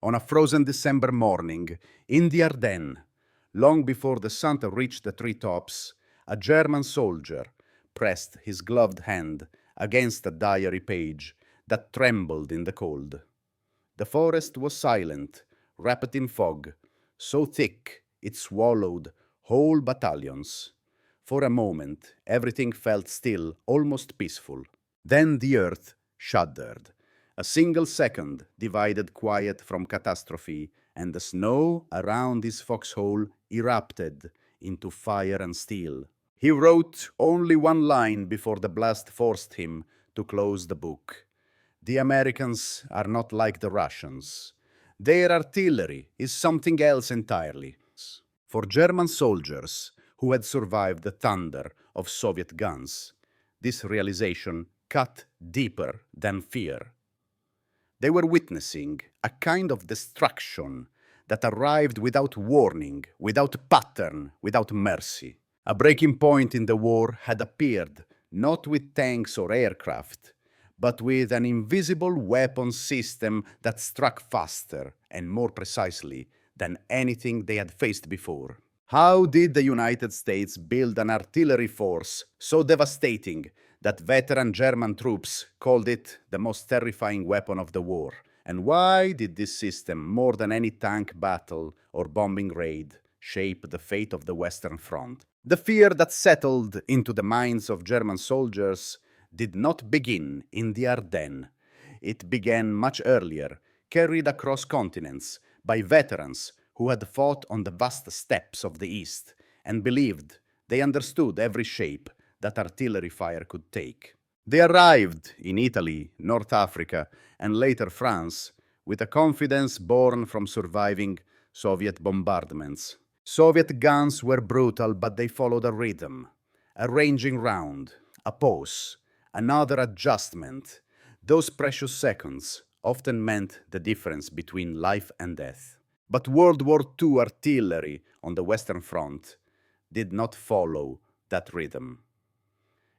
On a frozen December morning, in the Ardennes, long before the sun reached the treetops, a German soldier pressed his gloved hand against a diary page that trembled in the cold. The forest was silent, wrapped in fog, so thick it swallowed whole battalions. For a moment, everything felt still, almost peaceful. Then the earth shuddered. A single second divided quiet from catastrophe, and the snow around his foxhole erupted into fire and steel. He wrote only one line before the blast forced him to close the book. The Americans are not like the Russians. Their artillery is something else entirely. For German soldiers who had survived the thunder of Soviet guns, this realization cut deeper than fear. They were witnessing a kind of destruction that arrived without warning, without pattern, without mercy. A breaking point in the war had appeared, not with tanks or aircraft, but with an invisible weapon system that struck faster and more precisely than anything they had faced before. How did the United States build an artillery force so devastating that veteran German troops called it the most terrifying weapon of the war? And why did this system, more than any tank battle or bombing raid, shape the fate of the Western Front? The fear that settled into the minds of German soldiers did not begin in the Ardennes. It began much earlier, carried across continents by veterans who had fought on the vast steppes of the East and believed they understood every shape that artillery fire could take. They arrived in Italy, North Africa, and later France with a confidence born from surviving Soviet bombardments. Soviet guns were brutal, but they followed a rhythm, a ranging round, a pause, another adjustment. Those precious seconds often meant the difference between life and death. But World War II artillery on the Western Front did not follow that rhythm.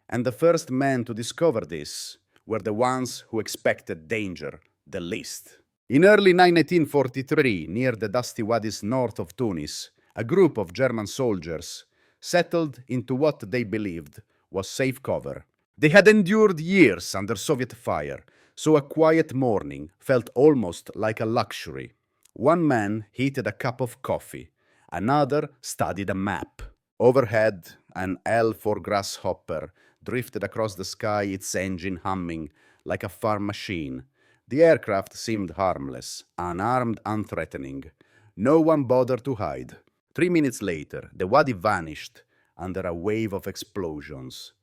And the first men to discover this were the ones who expected danger the least. In early 1943, near the dusty wadis north of Tunis, a group of German soldiers settled into what they believed was safe cover. They had endured years under Soviet fire, so a quiet morning felt almost like a luxury. One man heated a cup of coffee, another studied a map. Overhead, an L-4 Grasshopper drifted across the sky, its engine humming like a farm machine. The aircraft seemed harmless, unarmed, unthreatening. No one bothered to hide. 3 minutes later, the wadi vanished under a wave of explosions.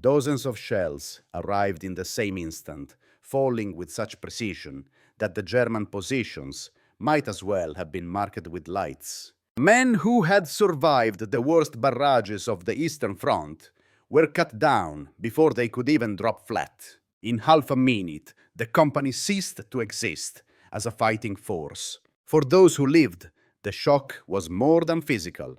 Dozens of shells arrived in the same instant, falling with such precision that the German positions might as well have been marked with lights. Men who had survived the worst barrages of the Eastern Front were cut down before they could even drop flat. In half a minute, the company ceased to exist as a fighting force. For those who lived, the shock was more than physical.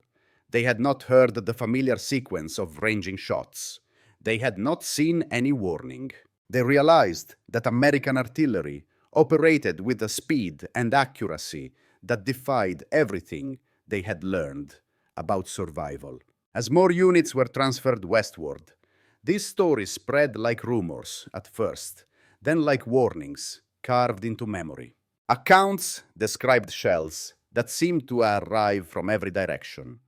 They had not heard the familiar sequence of ranging shots. They had not seen any warning. They realized that American artillery operated with a speed and accuracy that defied everything they had learned about survival. As more units were transferred westward, these stories spread like rumors at first, then like warnings carved into memory. Accounts described shells that seemed to arrive from every direction,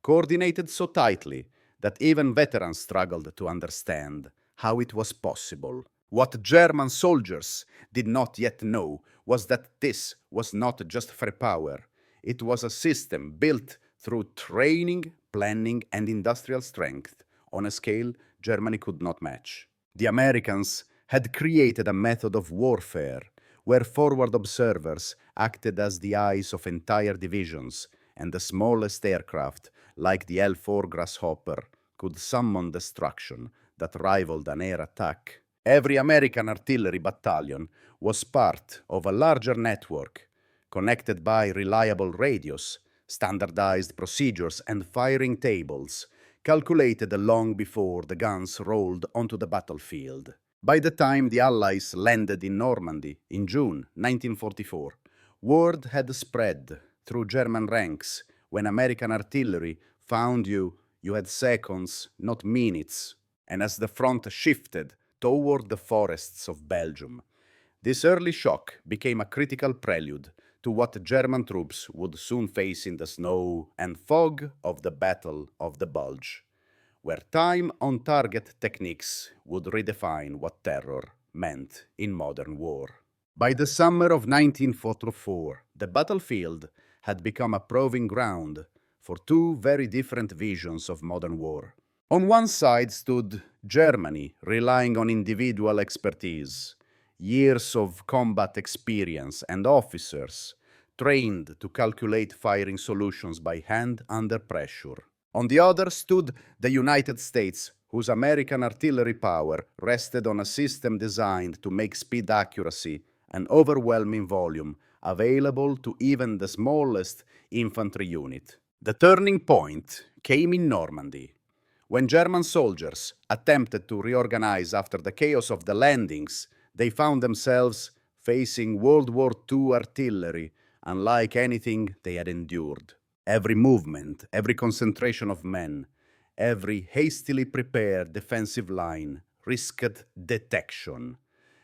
coordinated so tightly that even veterans struggled to understand how it was possible. What German soldiers did not yet know was that this was not just firepower. It was a system built through training, planning, and industrial strength on a scale Germany could not match. The Americans had created a method of warfare where forward observers acted as the eyes of entire divisions, and the smallest aircraft, like the L-4 Grasshopper, could summon destruction that rivaled an air attack. Every American artillery battalion was part of a larger network, connected by reliable radios, standardized procedures, and firing tables, calculated long before the guns rolled onto the battlefield. By the time the Allies landed in Normandy in June 1944, Word had spread through German ranks. When American artillery found you, you had seconds, not minutes. And as the front shifted toward the forests of Belgium, this early shock became a critical prelude to what German troops would soon face in the snow and fog of the Battle of the Bulge, where time-on-target techniques would redefine what terror meant in modern war. By the summer of 1944, the battlefield had become a proving ground for two very different visions of modern war. On one side stood Germany, relying on individual expertise, years of combat experience, and officers trained to calculate firing solutions by hand under pressure. On the other stood the United States, whose American artillery power rested on a system designed to make speed accuracy an overwhelming volume available to even the smallest infantry unit. The turning point came in Normandy, when German soldiers attempted to reorganize after the chaos of the landings. They found themselves facing World War II artillery unlike anything they had endured. Every movement, every concentration of men, every hastily prepared defensive line risked detection,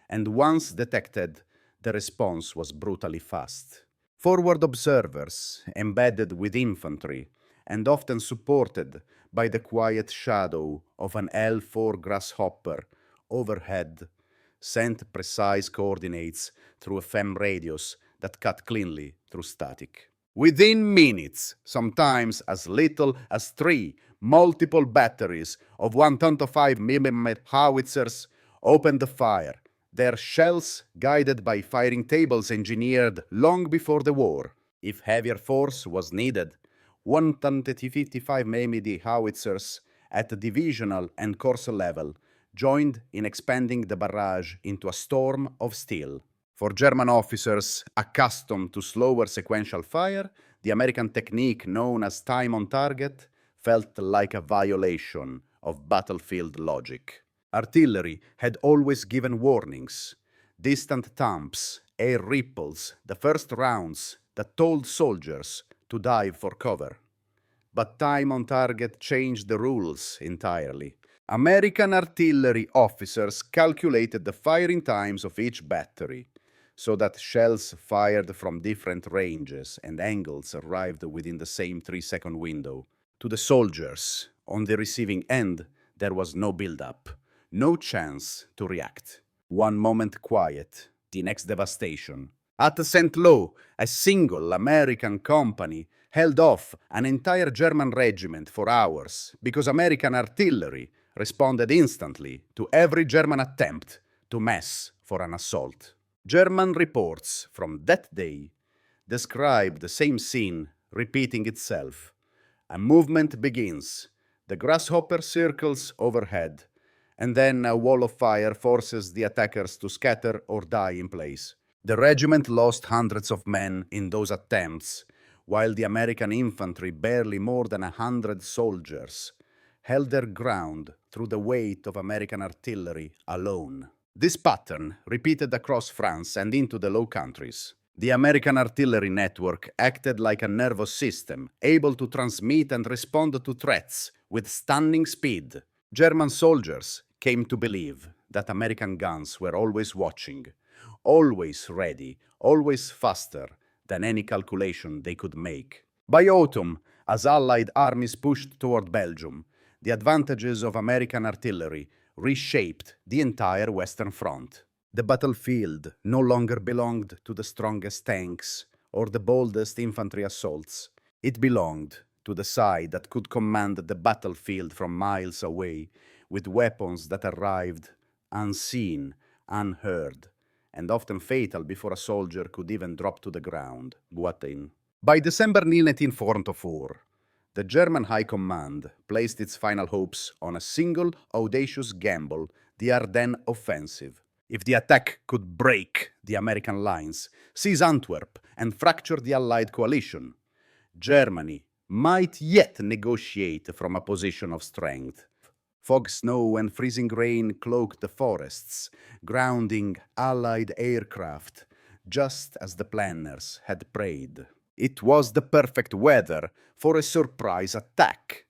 and once detected, the response was brutally fast. Forward observers, embedded with infantry, and often supported by the quiet shadow of an L-4 Grasshopper overhead, sent precise coordinates through FM radios that cut cleanly through static. Within minutes, sometimes as little as 3 multiple batteries of 125mm howitzers opened the fire, their shells guided by firing tables engineered long before the war. If heavier force was needed, 155mm howitzers at the divisional and corps level joined in expanding the barrage into a storm of steel. For German officers accustomed to slower sequential fire, the American technique known as time on target felt like a violation of battlefield logic. Artillery had always given warnings, distant thumps, air ripples, the first rounds that told soldiers to dive for cover. But time on target changed the rules entirely. American artillery officers calculated the firing times of each battery, so that shells fired from different ranges and angles arrived within the same 3-second window. To the soldiers on the receiving end, there was no build-up, no chance to react. One moment quiet, the next devastation. At St. Lo, a single American company held off an entire German regiment for hours because American artillery responded instantly to every German attempt to mess for an assault. German reports from that day describe the same scene repeating itself. A movement begins, the grasshopper circles overhead, and then a wall of fire forces the attackers to scatter or die in place. The regiment lost hundreds of men in those attempts, while the American infantry, barely more than 100 soldiers, held their ground through the weight of American artillery alone. This pattern repeated across France and into the Low Countries. The American artillery network acted like a nervous system, able to transmit and respond to threats with stunning speed. German soldiers came to believe that American guns were always watching, always ready, always faster than any calculation they could make. By autumn, as Allied armies pushed toward Belgium, the advantages of American artillery reshaped the entire Western Front. The battlefield no longer belonged to the strongest tanks or the boldest infantry assaults. It belonged to the side that could command the battlefield from miles away, with weapons that arrived unseen, unheard, and often fatal before a soldier could even drop to the ground. By December 1944, the German High Command placed its final hopes on a single audacious gamble, the Ardennes offensive. If the attack could break the American lines, seize Antwerp, and fracture the Allied coalition, Germany might yet negotiate from a position of strength. Fog, snow, and freezing rain cloaked the forests, grounding Allied aircraft just as the planners had prayed. It was the perfect weather for a surprise attack.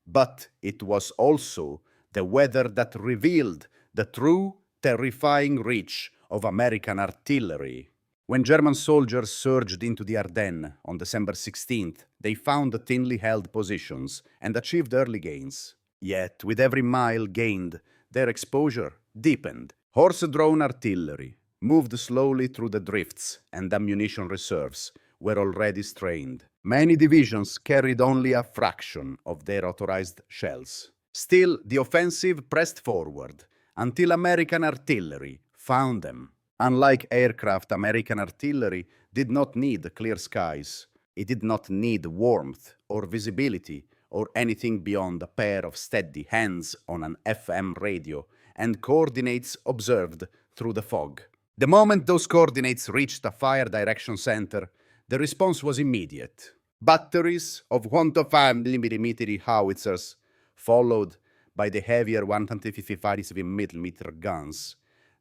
But it was also the weather that revealed the true, terrifying reach of American artillery. When German soldiers surged into the Ardennes on December 16th, they found thinly held positions and achieved early gains. Yet, with every mile gained, their exposure deepened. Horse-drawn artillery moved slowly through the drifts, and ammunition reserves were already strained. Many divisions carried only a fraction of their authorized shells. Still, the offensive pressed forward until American artillery found them. Unlike aircraft, American artillery did not need clear skies. It did not need warmth or visibility or anything beyond a pair of steady hands on an FM radio and coordinates observed through the fog. The moment those coordinates reached a fire direction center, the response was immediate. Batteries of 105mm howitzers, followed by the heavier 155mm guns,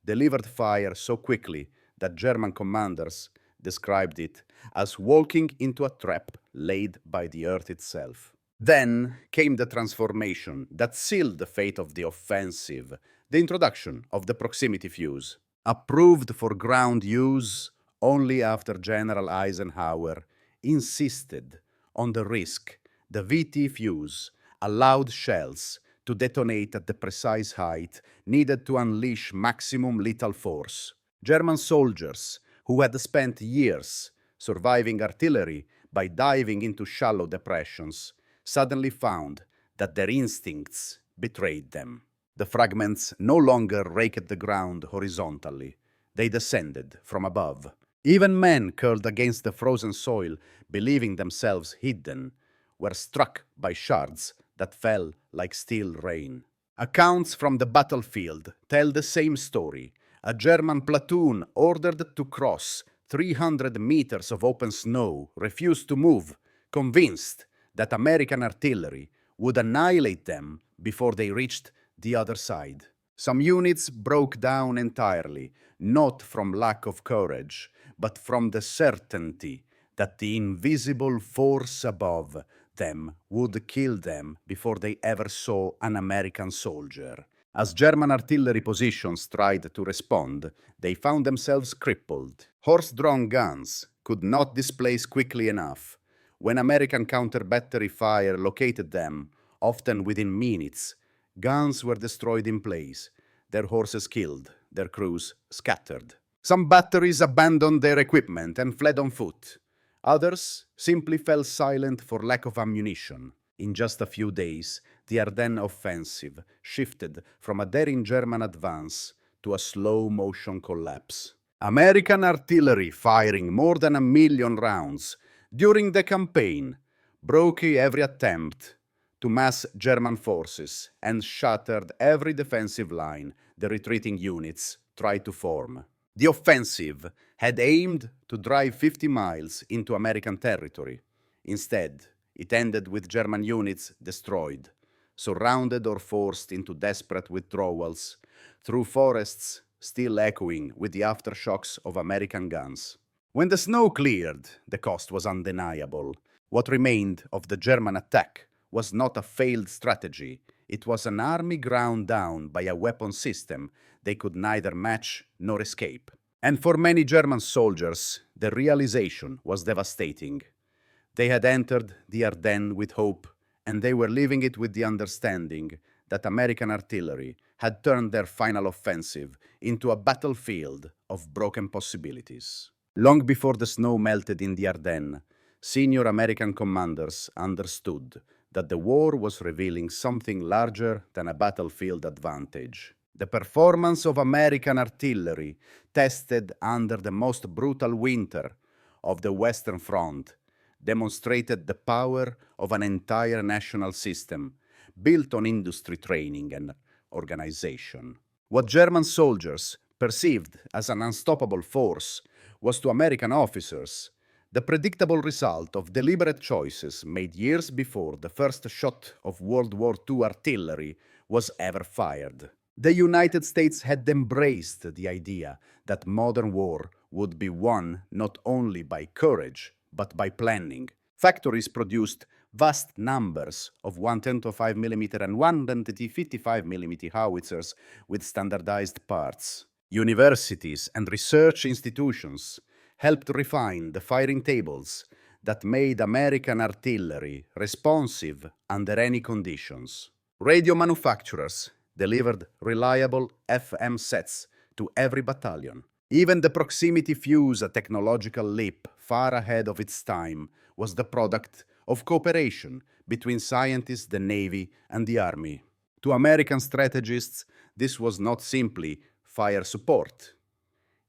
delivered fire so quickly that German commanders described it as walking into a trap laid by the earth itself. Then came the transformation that sealed the fate of the offensive, the introduction of the proximity fuse. Approved for ground use only after General Eisenhower insisted on the risk, the VT fuse allowed shells to detonate at the precise height needed to unleash maximum lethal force. German soldiers, who had spent years surviving artillery by diving into shallow depressions, suddenly found that their instincts betrayed them. The fragments no longer raked the ground horizontally. They descended from above. Even men curled against the frozen soil, believing themselves hidden, were struck by shards that fell like steel rain. Accounts from the battlefield tell the same story. A German platoon ordered to cross 300 meters of open snow refused to move, convinced that American artillery would annihilate them before they reached the other side. Some units broke down entirely, not from lack of courage, but from the certainty that the invisible force above them would kill them before they ever saw an American soldier. As German artillery positions tried to respond, they found themselves crippled. Horse-drawn guns could not displace quickly enough. When American counter-battery fire located them, often within minutes, guns were destroyed in place, their horses killed, their crews scattered. Some batteries abandoned their equipment and fled on foot. Others simply fell silent for lack of ammunition. In just a few days, the Ardennes offensive shifted from a daring German advance to a slow-motion collapse. American artillery firing more than 1 million rounds during the campaign broke every attempt to mass German forces and shattered every defensive line the retreating units tried to form. The offensive had aimed to drive 50 miles into American territory. Instead, it ended with German units destroyed, surrounded or forced into desperate withdrawals through forests still echoing with the aftershocks of American guns. When the snow cleared, the cost was undeniable. What remained of the German attack was not a failed strategy. It was an army ground down by a weapon system they could neither match nor escape. And for many German soldiers, the realization was devastating. They had entered the Ardennes with hope, and they were leaving it with the understanding that American artillery had turned their final offensive into a battlefield of broken possibilities. Long before the snow melted in the Ardennes, senior American commanders understood that the war was revealing something larger than a battlefield advantage. The performance of American artillery, tested under the most brutal winter of the Western Front, demonstrated the power of an entire national system built on industry training and organization. What German soldiers perceived as an unstoppable force was to American officers the predictable result of deliberate choices made years before the first shot of World War II artillery was ever fired. The United States had embraced the idea that modern war would be won not only by courage, but by planning. Factories produced vast numbers of 125 mm and 155 mm howitzers with standardized parts. Universities and research institutions helped refine the firing tables that made American artillery responsive under any conditions. Radio manufacturers delivered reliable FM sets to every battalion. Even the proximity fuse, a technological leap far ahead of its time, was the product of cooperation between scientists, the Navy, and the Army. To American strategists, this was not simply fire support.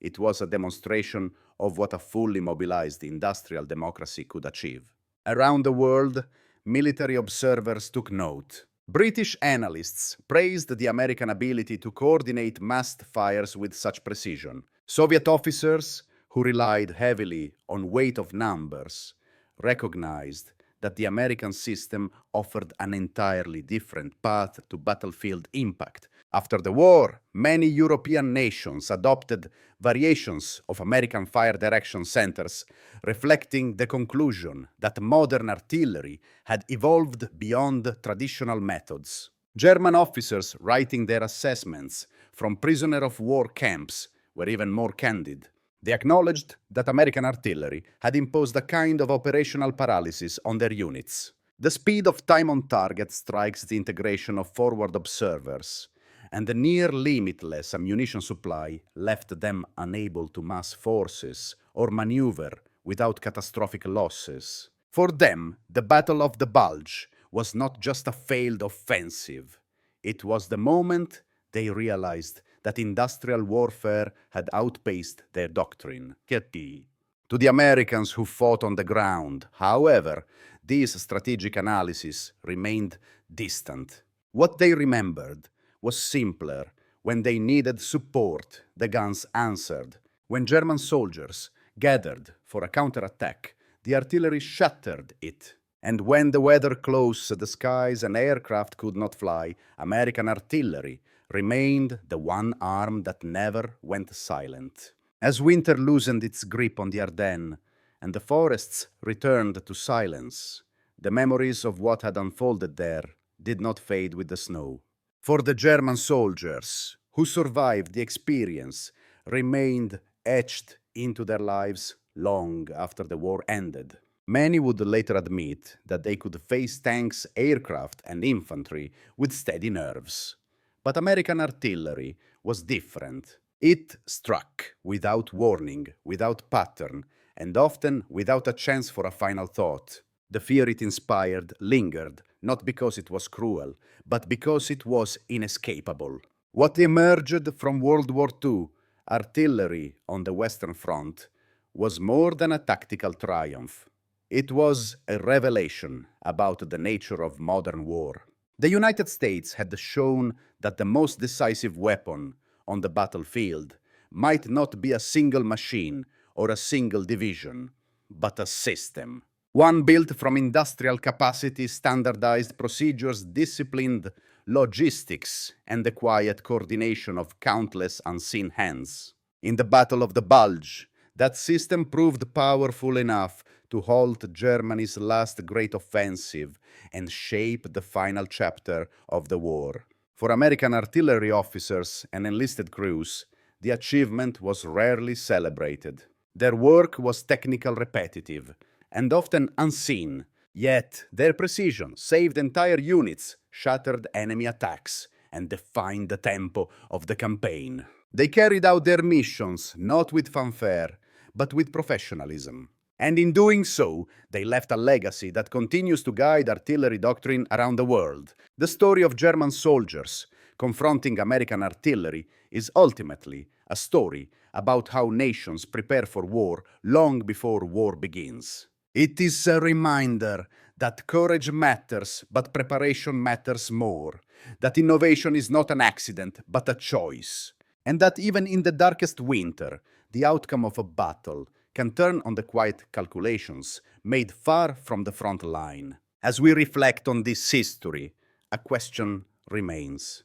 It was a demonstration of what a fully mobilized industrial democracy could achieve. Around the world, military observers took note. British analysts praised the American ability to coordinate massed fires with such precision. Soviet officers, who relied heavily on weight of numbers, recognized that the American system offered an entirely different path to battlefield impact. After the war, many European nations adopted variations of American fire direction centers, reflecting the conclusion that modern artillery had evolved beyond traditional methods. German officers writing their assessments from prisoner of war camps were even more candid. They acknowledged that American artillery had imposed a kind of operational paralysis on their units. The speed of time on target strikes, the integration of forward observers, and the near limitless ammunition supply left them unable to mass forces or maneuver without catastrophic losses. For them, the Battle of the Bulge was not just a failed offensive. It was the moment they realized that industrial warfare had outpaced their doctrine. To the Americans who fought on the ground, however, this strategic analysis remained distant. What they remembered was simpler. When they needed support, the guns answered. When German soldiers gathered for a counterattack, the artillery shattered it. And when the weather closed the skies and aircraft could not fly, American artillery remained the one arm that never went silent. As winter loosened its grip on the Ardennes and the forests returned to silence, the memories of what had unfolded there did not fade with the snow. For the German soldiers who survived the experience remained etched into their lives long after the war ended. Many would later admit that they could face tanks, aircraft, and infantry with steady nerves. But American artillery was different. It struck without warning, without pattern, and often without a chance for a final thought. The fear it inspired lingered, not because it was cruel, but because it was inescapable. What emerged from World War II, artillery on the Western Front, was more than a tactical triumph. It was a revelation about the nature of modern war. The United States had shown that the most decisive weapon on the battlefield might not be a single machine or a single division, but a system. One built from industrial capacity, standardized procedures, disciplined logistics, and the quiet coordination of countless unseen hands. In the Battle of the Bulge, that system proved powerful enough to halt Germany's last great offensive and shape the final chapter of the war. For American artillery officers and enlisted crews, the achievement was rarely celebrated. Their work was technical, repetitive, and often unseen, yet their precision saved entire units, shattered enemy attacks, and defined the tempo of the campaign. They carried out their missions not with fanfare, but with professionalism. And in doing so, they left a legacy that continues to guide artillery doctrine around the world. The story of German soldiers confronting American artillery is ultimately a story about how nations prepare for war long before war begins. It is a reminder that courage matters, but preparation matters more. That innovation is not an accident, but a choice. And that even in the darkest winter, the outcome of a battle can turn on the quiet calculations made far from the front line. As we reflect on this history, a question remains.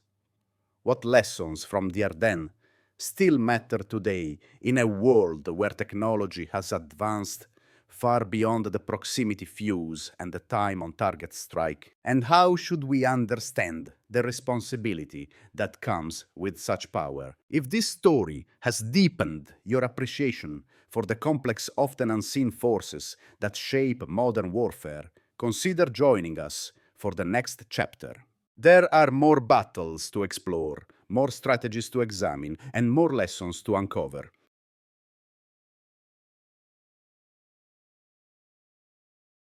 What lessons from the Ardennes still matter today in a world where technology has advanced far beyond the proximity fuse and the time on target strike? And how should we understand the responsibility that comes with such power? If this story has deepened your appreciation for the complex, often unseen forces that shape modern warfare, consider joining us for the next chapter. There are more battles to explore, more strategies to examine, and more lessons to uncover.